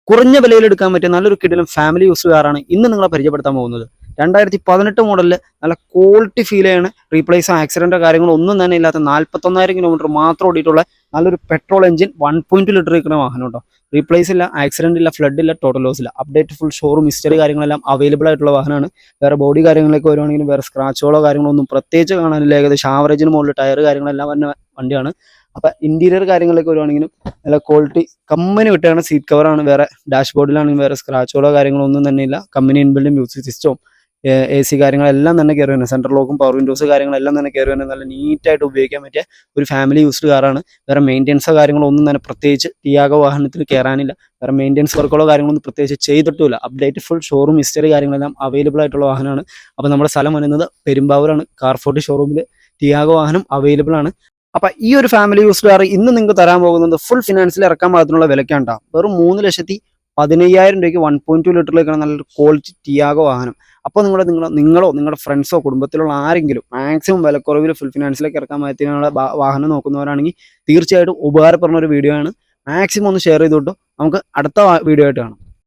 കുറഞ്ഞ വിലയിൽ എടുക്കാൻ പറ്റിയ നല്ലൊരു കിടിലൻ ഫാമിലി യൂസ് കാറാണ് ഇന്ന് നിങ്ങളെ പരിചയപ്പെടുത്താൻ പോകുന്നത്. 2018 മോഡലിൽ നല്ല ക്വാളിറ്റി ഫീൽ ചെയ്യണ റീപ്ലേസ് ആക്സിഡൻറ്റോ കാര്യങ്ങളോ ഒന്നും തന്നെ ഇല്ലാത്ത 41,000 കിലോമീറ്റർ മാത്രം ഓടിയിട്ടുള്ള നല്ലൊരു പെട്രോൾ എഞ്ചിൻ 1.2 ലിറ്റർ ഇരിക്കുന്ന വാഹനം കേട്ടോ. റീപ്ലേസ് ഇല്ല, ആക്സിഡന്റ് ഇല്ല, ഫ്ലഡ് ഇല്ല, ടോട്ടൽ ലോസ് ഇല്ല. അപ്ഡേറ്റ് ഫുൾ ഷോറൂം ഹിസ്റ്ററി കാര്യങ്ങളെല്ലാം അവൈലബിൾ ആയിട്ടുള്ള വാഹനമാണ്. വേറെ ബോഡി കാര്യങ്ങളൊക്കെ വരുവാണെങ്കിലും വേറെ സ്ക്രാച്ചുകളോ കാര്യങ്ങളോ ഒന്നും പ്രത്യേകിച്ച് കാണാനില്ല. ഏകദേശം ആവറേജിന് മുകളിൽ ടയർ കാര്യങ്ങളെല്ലാം വന്ന വണ്ടിയാണ്. അപ്പം ഇന്റീരിയർ കാര്യങ്ങളിലേക്ക് വരുവാണെങ്കിലും നല്ല ക്വാളിറ്റി കമ്പനി വിട്ടാണ് സീറ്റ് കവറാണ്. വേറെ ഡാഷ്ബോർഡിലാണെങ്കിൽ വേറെ സ്ക്രാച്ചുകളോ കാര്യങ്ങളോ ഒന്നും തന്നെ ഇല്ല. കമ്പനി ഇൻബിൽഡ് മ്യൂസിക് സിസ്റ്റവും AC കാര്യങ്ങളെല്ലാം തന്നെ കയറി വരുന്നത്, സെൻട്രൽ ലോക്കും പവർ വിൻഡോസ് കാര്യങ്ങളെല്ലാം തന്നെ കയറി വരുന്നത് നല്ല നീറ്റായിട്ട് ഉപയോഗിക്കാൻ പറ്റിയ ഒരു ഫാമിലി യൂസ്ഡ് കാറാണ്. വേറെ മെയിൻ്റെനൻസോ കാര്യങ്ങളോ ഒന്നും തന്നെ പ്രത്യേകിച്ച് ടിയാഗോ വാഹനത്തിൽ കയറാനില്ല. വേറെ മെയിൻ്റെനൻസ് വർക്കുകളോ കാര്യങ്ങളൊന്നും പ്രത്യേകിച്ച് ചെയ്തിട്ടില്ല. അപ്ഡേറ്റ് ഫുൾ ഷോറൂം ഹിസ്റ്ററി കാര്യങ്ങളെല്ലാം അവൈലബിൾ ആയിട്ടുള്ള വാഹനമാണ്. അപ്പോൾ നമ്മുടെ സ്ഥലം വരുന്നത് പെരുമ്പാവൂരാണ്. കാർ ഫോർട്ടി ഷോറൂമിൽ ടിയാഗോ വാഹനം അവൈലബിൾ ആണ്. അപ്പം ഈ ഒരു ഫാമിലി യൂസ്ഡ് കാർ ഇന്ന് നിങ്ങൾക്ക് തരാൻ പോകുന്നത് ഫുൾ ഫിനാൻസിൽ ഇറക്കാൻ പാകത്തിനുള്ള വിലക്കാണ്ടാവും. വെറും 3,15,000 രൂപയ്ക്ക് 1.2 ലിറ്ററിലേക്കാണ് നല്ലൊരു ക്വാളിറ്റി ടിയാഗോ വാഹനം. അപ്പോൾ നിങ്ങളോ നിങ്ങളുടെ ഫ്രണ്ട്സോ കുടുംബത്തിലുള്ള ആരെങ്കിലും മാക്സിമം വിലക്കുറവിൽ ഫുൾ ഫിനാൻസിലേക്ക് ഇറക്കാൻ പറ്റുന്ന വാഹനം നോക്കുന്നവരാണെങ്കിൽ തീർച്ചയായിട്ടും ഉപകാരപ്പെടുന്ന ഒരു വീഡിയോ ആണ്. മാക്സിമം ഒന്ന് ഷെയർ ചെയ്തോട്ടോ. നമുക്ക് അടുത്ത വീഡിയോ ആയിട്ട് കാണാം.